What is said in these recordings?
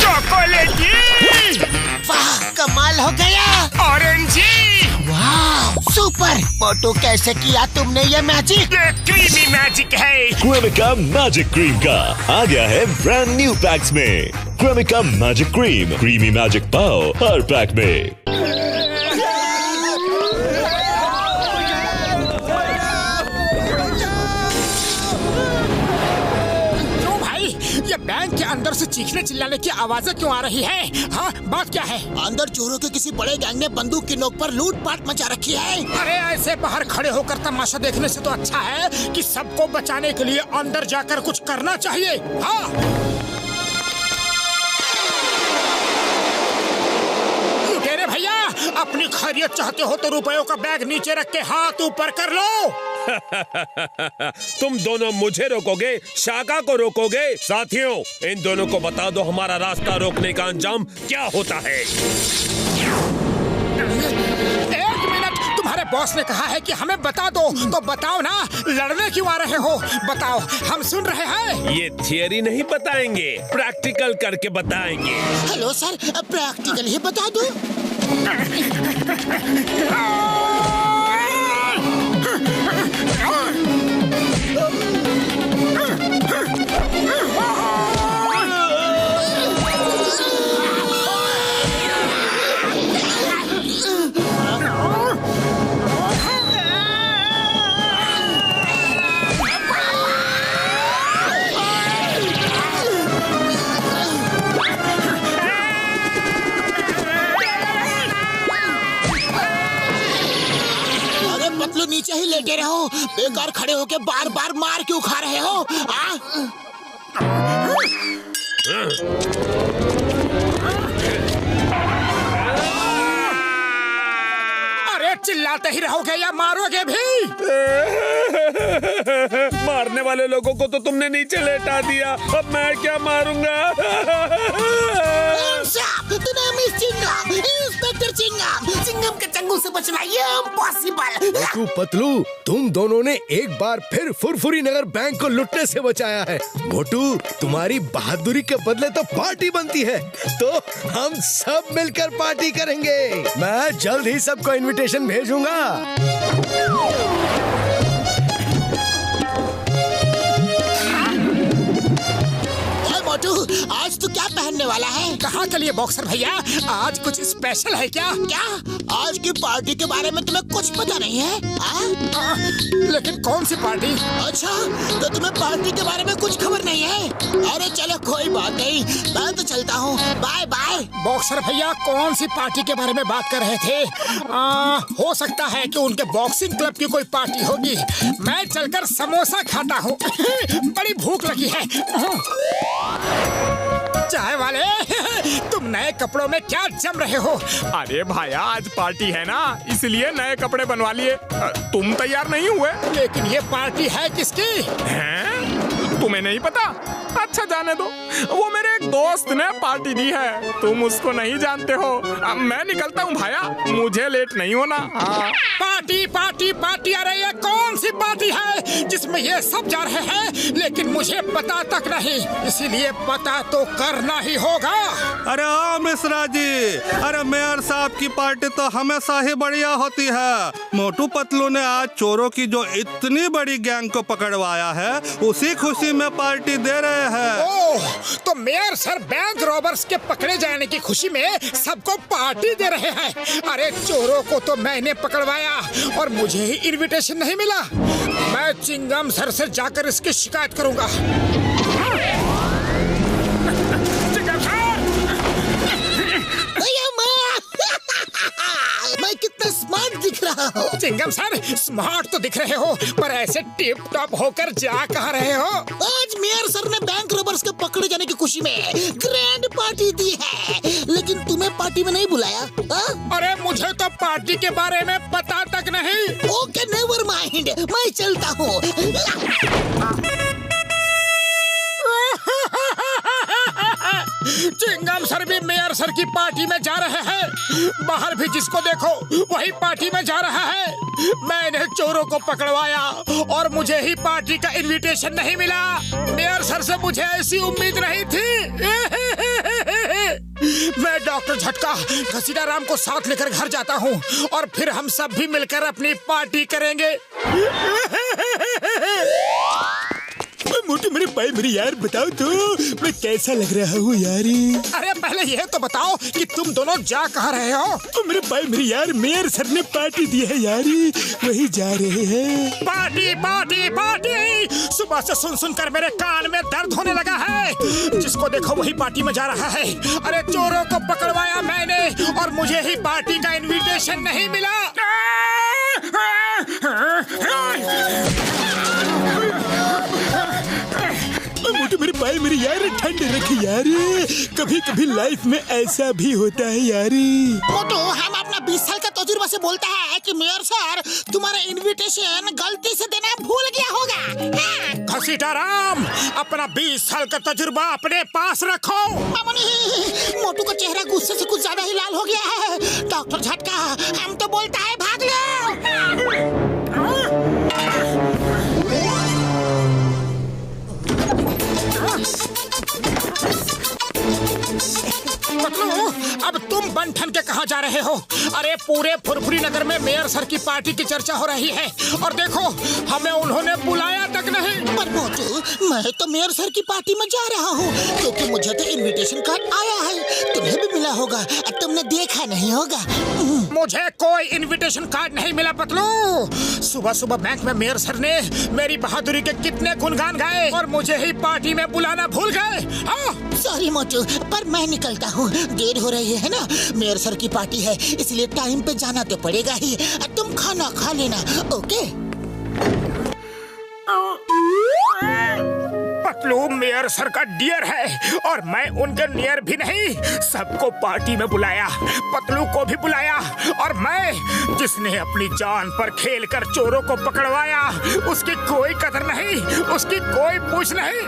चॉकलेटी। वाह, कमाल हो गया। ऑरेंजी। वाह, सुपर। मोटू, कैसे किया तुमने ये मैजिक? ये क्रीमी मैजिक है। क्रेमिका मैजिक क्रीम का आ गया है ब्रांड न्यू पैक्स में। Cremica magic cream, creamy magic पाओ हर पैक में। बैंक के अंदर से चीखने चिल्लाने की आवाजें क्यों आ रही है? हाँ, बात क्या है? अंदर चोरों के किसी बड़े गैंग ने बंदूक की नोक पर लूटपाट मचा रखी है। अरे ऐसे बाहर खड़े होकर तमाशा देखने से तो अच्छा है कि सबको बचाने के लिए अंदर जाकर कुछ करना चाहिए। हाँ, लुटेरे भैया, अपनी खैरियत चाहते हो तो रुपयों का बैग नीचे रख के हाथ ऊपर कर लो। तुम दोनों मुझे रोकोगे, शाका को रोकोगे? साथियों, इन दोनों को बता दो हमारा रास्ता रोकने का अंजाम क्या होता है। एक मिनट, तुम्हारे बॉस ने कहा है कि हमें बता दो, तो बताओ ना, लड़ने क्यों आ रहे हो? बताओ, हम सुन रहे हैं। ये थियरी नहीं बताएंगे, प्रैक्टिकल करके बताएंगे। हेलो सर, प्रैक्टिकल ही बता दो। नीचे ही लेटे रहो, बेकार खड़े होके बार बार मार क्यों खा रहे हो? अरे चिल्लाते ही रहोगे या मारोगे भी? मारने वाले लोगों को तो तुमने नीचे लेटा दिया, अब मैं क्या मारूंगा? इंस्पेक्टर चिंगम के चंगुल से बचना ये इम्पॉसिबल। मोटू पतलू, तुम दोनों ने एक बार फिर फुरफुरी नगर बैंक को लुटने से बचाया है। मोटू, तुम्हारी बहादुरी के बदले तो पार्टी बनती है, तो हम सब मिलकर पार्टी करेंगे। मैं जल्द ही सबको इनविटेशन भेजूंगा। मोटू, आज तू क्या पहनने वाला है? कहाँ के लिए बॉक्सर भैया? आज कुछ स्पेशल है क्या? क्या आज की पार्टी के बारे में तुम्हें कुछ पता नहीं है? लेकिन कौन सी पार्टी? अच्छा, तो तुम्हें पार्टी के बारे में कुछ खबर नहीं है? अरे चलो, कोई बात नहीं, मैं तो चलता हूँ, बाय बाय। बॉक्सर भैया कौन सी पार्टी के बारे में बात कर रहे थे? हो सकता है कि उनके बॉक्सिंग क्लब की कोई पार्टी होगी। मैं चलकर समोसा खाता हूँ। बड़ी भूख लगी है। चाय वाले, तुम नए कपड़ों में क्या जम रहे हो? अरे भाया, आज पार्टी है ना, इसलिए नए कपड़े बनवा लिए। तुम तैयार नहीं हुए? लेकिन ये पार्टी है किसकी? हैं? तुम्हें नहीं पता? अच्छा जाने दो, वो मेरे एक दोस्त ने पार्टी दी है, तुम उसको नहीं जानते हो। अब मैं निकलता हूँ भाया, मुझे लेट नहीं होना। हाँ। पार्टी पार्टी पार्टी, अरे ये कौन सी पार्टी है जिसमें ये सब जा रहे हैं, लेकिन मुझे पता तक नहीं, इसीलिए पता तो करना ही होगा। अरे हाँ मिश्रा जी, अरे मेयर साहब की पार्टी तो हमेशा ही बढ़िया होती है। मोटू पतलू ने आज चोरों की जो इतनी बड़ी गैंग को पकड़वाया है, उसी खुशी में पार्टी दे रहे हैं। ओह, तो मेयर सर बैंक रॉबर्स के पकड़े जाने की खुशी में सबको पार्टी दे रहे हैं। अरे चोरों को तो मैंने पकड़वाया और मुझे ही इनविटेशन नहीं मिला। मैं चिंगम सर से जाकर इसकी शिकायत करूंगा। मैं कितना स्मार्ट दिख रहा हूँ? चिंगम सर, स्मार्ट तो दिख रहे हो, पर ऐसे टिप टॉप होकर जा कहाँ रहे हो? आज मेयर सर ने बैंक रॉबर्स के पकड़े जाने की खुशी में ग्रैंड पार्टी दी है, लेकिन तुम्हें पार्टी में नहीं बुलाया। अरे मुझे तो पार्टी के बारे में पता तक नहीं। ओके, नेवर माइंड, मैं चलता हूँ। चिंगम सर भी मेयर सर की पार्टी में जा रहे हैं। बाहर भी जिसको देखो वही पार्टी में जा रहा है। मैंने चोरों को पकड़वाया और मुझे ही पार्टी का इनविटेशन नहीं मिला। मेयर सर से मुझे ऐसी उम्मीद नहीं थी। मैं डॉक्टर झटका घसीटा राम को साथ लेकर घर जाता हूँ और फिर हम सब भी मिलकर अपनी पार्टी करेंगे। मोटू मेरे भाई मेरी यार बताओ तो मैं कैसा लग रहा हूँ यार? अरे पहले ये तो बताओ कि तुम दोनों जा कहाँ रहे हो? मेरे भाई मेरी यार मेयर सर ने पार्टी दी है यार, वही जा रहे हैं। पार्टी पार्टी पार्टी, सुबह से सुन सुनकर मेरे कान में दर्द होने लगा है। जिसको देखो वही पार्टी में जा रहा है। अरे चोरों को पकड़वाया मैंने और मुझे ही पार्टी का इनविटेशन नहीं मिला। मोटू मेरे भाई मेरी यार ठंड रखी यार, कभी कभी लाइफ में ऐसा भी होता है यार। मोटू हम अपना 20 साल का तजुर्बा से बोलता है कि मेयर सर तुम्हारा इनविटेशन गलती से देना भूल गया होगा। घसीटा राम अपना 20 साल का तजुर्बा अपने पास रखो। मामूनी मोटू का चेहरा गुस्से से कुछ ज्यादा ही लाल हो गया है। डॉक्टर झटका हम तो बोलता है भाग लो। पतलू अब तुम बंठन के कहाँ जा रहे हो? अरे पूरे फुरफुरी नगर में मेयर सर की पार्टी की चर्चा हो रही है और देखो हमें उन्होंने बुलाया तक नहीं। पर मोटू मैं तो मेयर सर की पार्टी में जा रहा हूँ क्योंकि मुझे तो इनविटेशन कार्ड आया है। तुम्हें भी मिला होगा, तुमने देखा नहीं होगा। मुझे कोई इनविटेशन कार्ड नहीं मिला पतलू। सुबह सुबह बैंक में मेयर सर ने मेरी बहादुरी के कितने गुणगान गाए और मुझे ही पार्टी में बुलाना भूल गए। सॉरी मोटू पर मैं निकलता हूँ, देर हो रही है ना। मेयर सर की पार्टी है इसलिए टाइम पे जाना तो पड़ेगा ही। तुम खाना खा लेना, ओके? पतलू मेयर सर का डियर है और मैं उनके नियर भी नहीं। सबको पार्टी में बुलाया, पतलू को भी बुलाया और मैं जिसने अपनी जान पर खेलकर चोरों को पकड़वाया उसकी कोई कदर नहीं, उसकी कोई पूछ नहीं।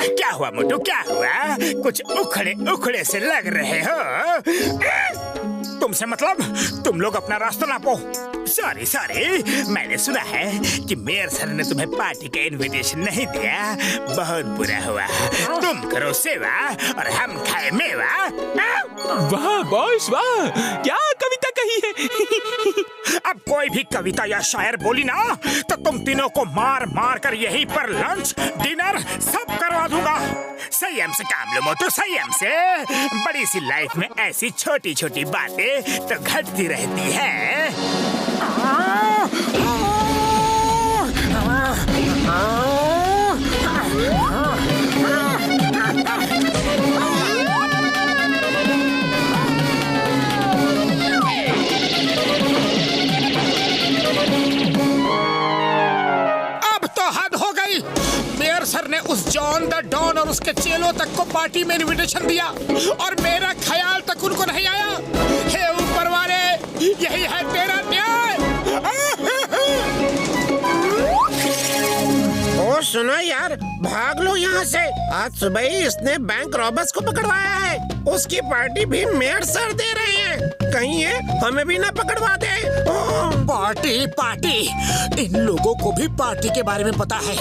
क्या हुआ मोटू, क्या हुआ? कुछ उखड़े उखड़े से लग रहे हो। तुमसे मतलब तुम लोग अपना रास्ता नापो। सॉरी सॉरी, मैंने सुना है कि मेयर सर ने तुम्हें पार्टी का इनविटेशन नहीं दिया। बहुत बुरा हुआ। तुम करो सेवा और हम खाए मेवा। वाह बॉस वाह, क्या कविता कही है। अब कोई भी कविता या शायर बोली ना तो तुम तीनों को मार मार कर यहीं पर लंच डिनर सब करवा दूंगा। संयम से काम लो मोटू, संयम से। बड़ी सी लाइफ में ऐसी छोटी छोटी बातें तो घटती रहती है। सर ने उस जॉन द डॉन और उसके चेलों तक को पार्टी में इनविटेशन दिया और मेरा ख्याल तक उनको नहीं आया। हे ऊपर वाले, यही है तेरा न्याय। ओ सुनो यार, भाग लो यहाँ से। आज सुबह ही इसने बैंक रॉबर्स को पकड़वाया है। उसकी पार्टी भी मेयर सर दे रहे हैं। कहीं ये हमें भी ना पकड़वा दे। पार्टी पार्टी, इन लोगों को भी पार्टी के बारे में पता है।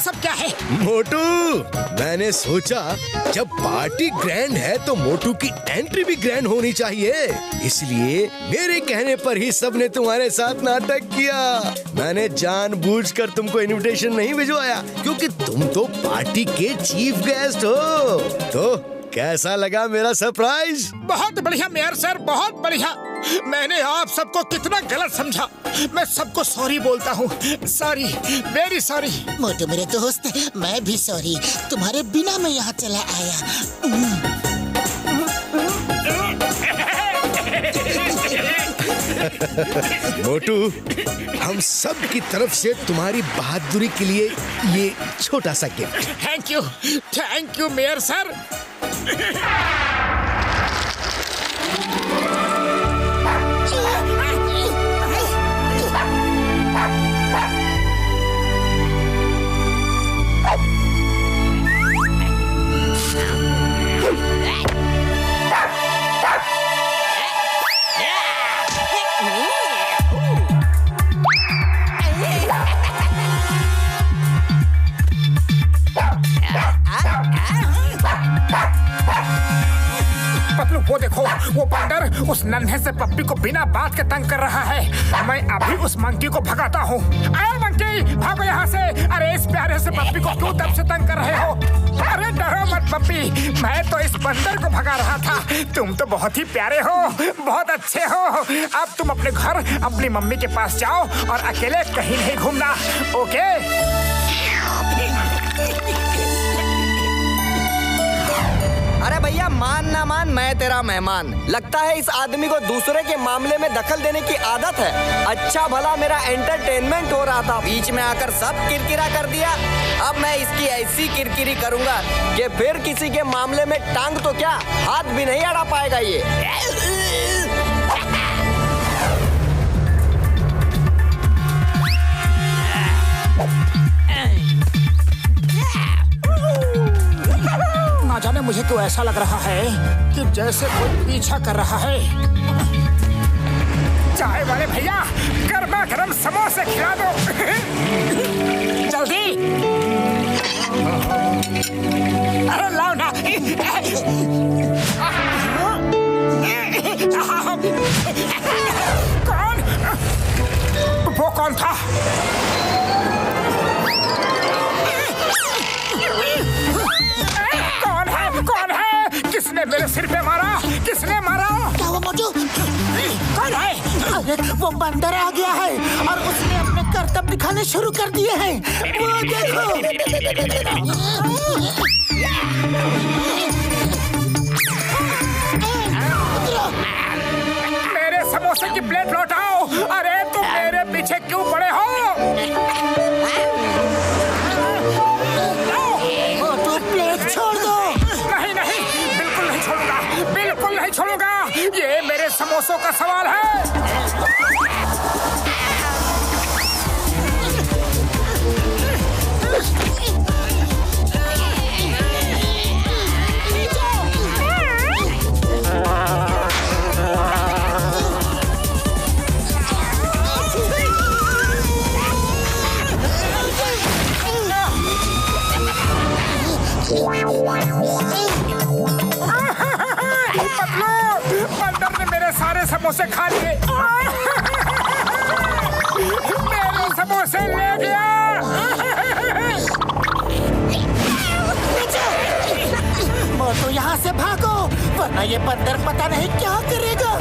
सब क्या है? मोटू, मैंने सोचा जब पार्टी ग्रैंड है तो मोटू की एंट्री भी ग्रैंड होनी चाहिए, इसलिए मेरे कहने पर ही सबने तुम्हारे साथ नाटक किया। मैंने जानबूझकर तुमको इनविटेशन नहीं भिजवाया क्योंकि तुम तो पार्टी के चीफ गेस्ट हो। तो कैसा लगा मेरा सरप्राइज? बहुत बढ़िया मेयर सर, बहुत बढ़िया। मैंने आप सबको कितना गलत समझा। मैं सबको सॉरी बोलता हूँ। Sorry, very sorry. मोटू मेरे दोस्त, मैं भी सॉरी, तुम्हारे बिना मैं यहाँ चला आया। मोटू, हम सब की तरफ से तुम्हारी बहादुरी के लिए ये छोटा सा gift. Thank you mayor sir. Patlu, वो देखो, वो बंदर उस नन्हे से पप्पी को बिना बात के तंग कर रहा है। मैं अभी उस मंकी को भगाता हूँ। अरे मंकी, भागो यहाँ से। अरे इस प्यारे से पप्पी को क्यों तब से तंग कर रहे हो? अरे डरो मत पप्पी, मैं तो इस बंदर को भगा रहा था। तुम तो बहुत ही प्यारे हो, बहुत अच्छे हो। अब तुम अपने घर अपनी मम्मी के पास जाओ और अकेले कहीं नहीं घूमना, ओके? अरे भैया, मान ना मान, मैं तेरा मेहमान। लगता है इस आदमी को दूसरे के मामले में दखल देने की आदत है। अच्छा भला मेरा एंटरटेनमेंट हो रहा था, बीच में आकर सब किरकिरा कर दिया। अब मैं इसकी ऐसी किरकिरी करूंगा कि फिर किसी के मामले में टांग तो क्या, हाथ भी नहीं अड़ा पाएगा ये। ना जाने मुझे क्यों ऐसा लग रहा है कि जैसे कोई पीछा कर रहा है। चाय वाले भैया, गर्मा गर्म समोसे खिला दो। जल्दी। अरे लाओ ना। कौन? वो कौन था? कौन है? किसने मेरे सिर पे मारा? किसने मारा? क्या हुआ मोटू? कौन है? अरे वो बंदर आ गया है और उसने अपने करतब दिखाने शुरू कर दिए हैं। वो देखो। मेरे समोसे की प्लेट लौटाओ। अरे तुम मेरे पीछे क्यों पड़े हो? मोटू प्लेट छोड़ दो। नहीं, बिल्कुल नहीं छोड़ूंगा, बिल्कुल नहीं छोड़ूंगा। ये मेरे समोसों का सवाल है। बंदर ने मेरे सारे समोसे खा लिए। मेरे समोसे ले गया। मोटू यहाँ से भागो, वरना ये बंदर पता नहीं क्या करेगा।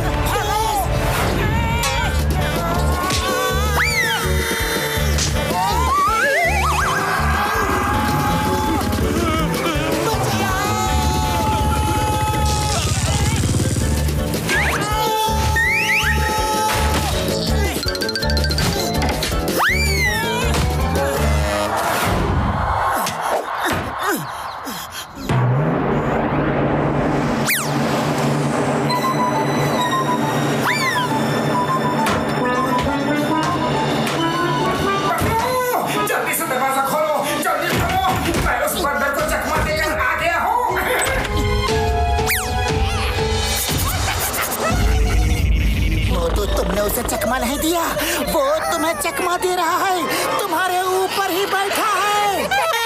उसे चकमा नहीं दिया, वो तुम्हें चकमा दे रहा है, तुम्हारे ऊपर ही बैठा है।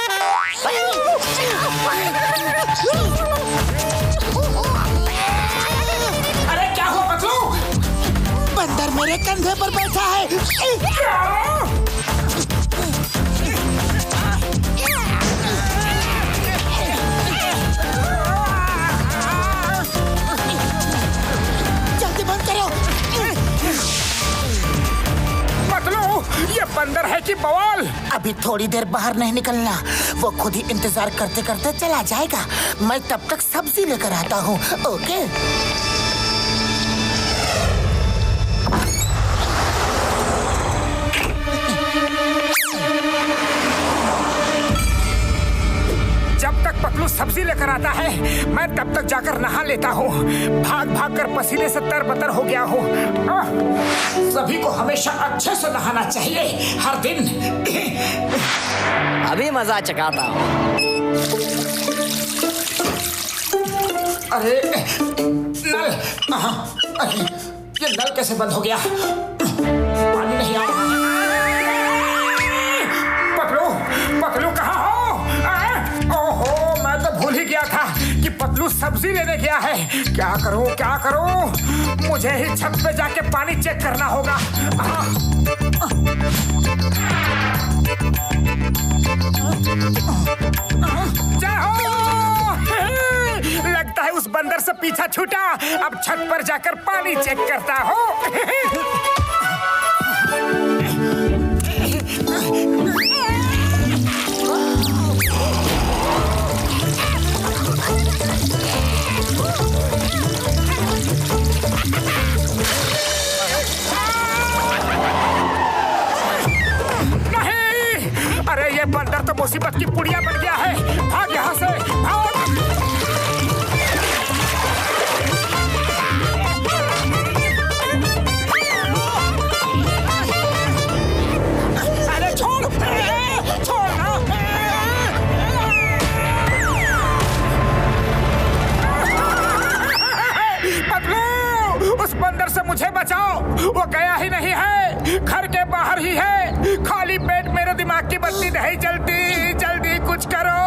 कंधे पर बैठा है। जल्दी बंद करो। ये बंदर है कि बवाल? अभी थोड़ी देर बाहर नहीं निकलना, वो खुद ही इंतजार करते करते चला जाएगा। मैं तब तक सब्जी लेकर आता हूँ। ओके? जब तक पतलू सब्जी लेकर आता है, मैं तब तक जाकर नहा लेता हूँ। भाग भाग कर पसीने से तरबतर हो गया हूँ। सभी को हमेशा अच्छे से नहाना चाहिए, हर दिन। अभी मजा चकाता हूँ। अरे नल, अरे ये नल कैसे बंद हो गया? पानी नहीं आ रहा। पतलू, पतलू कहाँ हो? ओहो, मैं तो भूल ही गया था कि पतलू सब्जी लेने गया है। क्या करूं, क्या करूं? मुझे ही छत पे जाके पानी चेक करना होगा। जय हो! लगता है उस बंदर से पीछा छूटा। अब छत पर जाकर पानी चेक करता हूँ। अरे ये बंदर तो मुसीबत की पुड़िया बन गया है। भाग यहाँ से, भाग! अरे छोड़, छोड़ ना! पतलू, उस बंदर से मुझे बचाओ। वो गया ही नहीं है, घर के बाहर ही है। खाली पेट मेरे दिमाग की बत्ती नहीं जलती। जल्दी कुछ करो।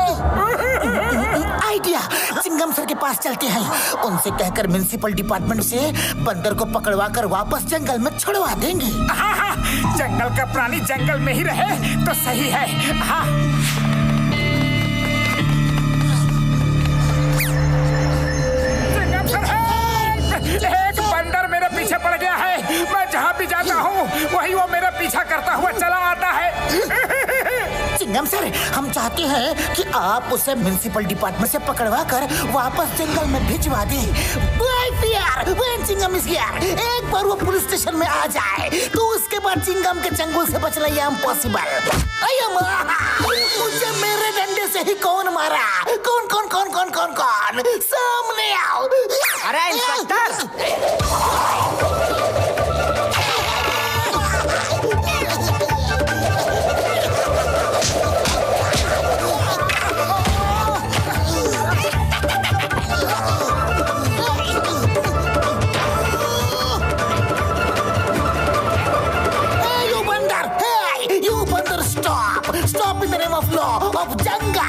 आइडिया, चिंगम सर के पास चलते हैं। उनसे कहकर म्युनिसिपल डिपार्टमेंट से बंदर को पकड़वा कर वापस जंगल में छुड़वा देंगे। हाँ, जंगल का प्राणी जंगल में ही रहे तो सही है। हाँ। चिंगम सर, एक बंदर मेरे पीछे पड़ गया है। मैं जहाँ भी जाता हूँ वही वो मेरा पीछा करता हुआ चला आता है। चिंगम सर, हम चाहते हैं कि आप उसे म्युनिसिपल डिपार्टमेंट से पकड़वा कर वापस जंगल में भिजवा दें। चिंगम एक बार वो पुलिस स्टेशन में आ जाए तो उसके बाद चिंगम के चंगुल से बचना ये इम्पॉसिबल। मुझे मेरे डंडे से ही कौन मारा? कौन कौन कौन कौन कौन कौन? सामने आओ। अरे inspector! Stop in the name of law of jungle.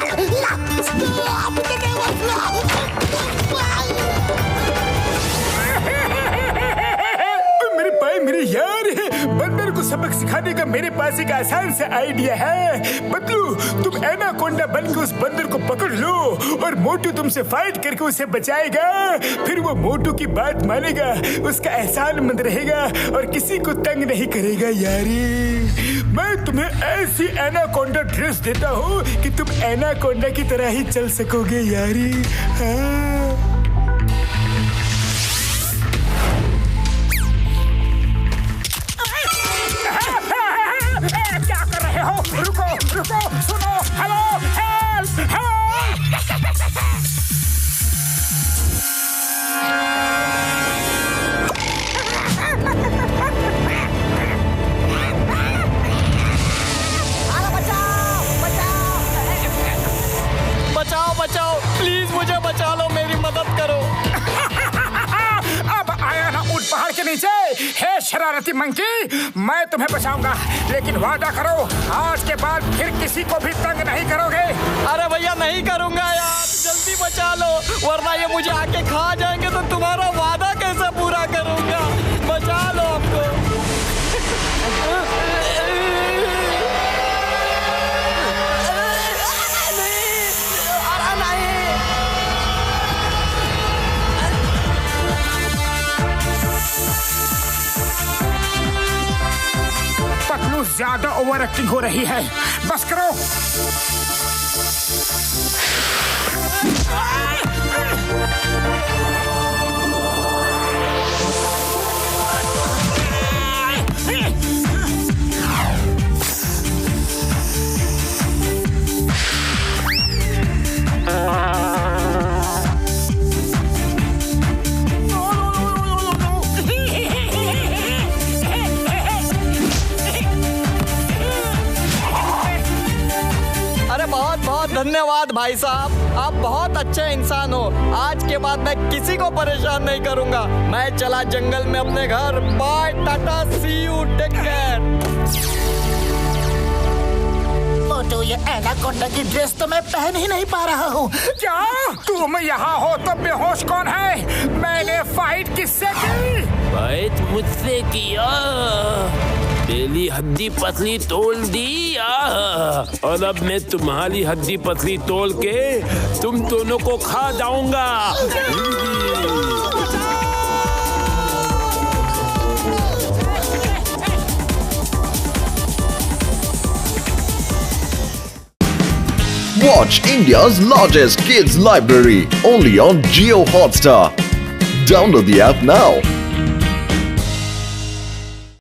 Stop in the name of law. मेरे भाई, मेरे यार, बंदर को सबक सिखाने का मेरे पास एक आसान सा आइडिया है। बतलू, तुम एनाकोंडा बनकर उस बंदर को पकड़ लो और मोटू तुमसे फाइट करके उसे बचाएगा। फिर वो मोटू की बात मानेगा, उसका एहसानमंद रहेगा और किसी को तंग नहीं करेगा। यारी, मैं तुम्हें ऐसी एनाकोंडा ड्रेस देता हूँ कि तुम एनाकोंडा की तरह ही चल सकोगे। यारी, हाँ। क्या कर रहे हो? रुको, रुको, सुनो। Hello, help, help! बचाओ, बचाओ, प्लीज मुझे बचा लो, मेरी मदद करो। अब आया ना ऊंट पहाड़ के नीचे। हे शरारती मंकी, मैं तुम्हें बचाऊंगा, लेकिन वादा करो आज के बाद फिर किसी को भी तंग नहीं करोगे। अरे भैया, नहीं करूंगा यार, जल्दी बचा लो, वरना ये मुझे आके खा जाएंगे तो तुम्हारा वादा कैसे पूरा करूंगा। बचा लो हमको। ज्यादा ओवर एक्टिंग हो रही है, बस करो। बहुत बहुत धन्यवाद भाई साहब, आप बहुत अच्छे इंसान हो। आज के बाद मैं किसी को परेशान नहीं करूंगा। मैं चला जंगल में अपने घर। Bye tata, see you, take care. मोटू, ये एनाकोंडा की ड्रेस तो मैं पहन ही नहीं पा रहा हूँ। क्या तुम यहाँ हो तो बेहोश कौन है? मैंने फाइट किससे की? फाइट मुझसे किया, मेरी हड्डी पतली तोड़ दी और अब मैं तुम्हारी हड्डी पतली तोड़ के तुम दोनों को खा जाऊंगा। Watch India's largest kids library only on Jio Hotstar. Download the app now.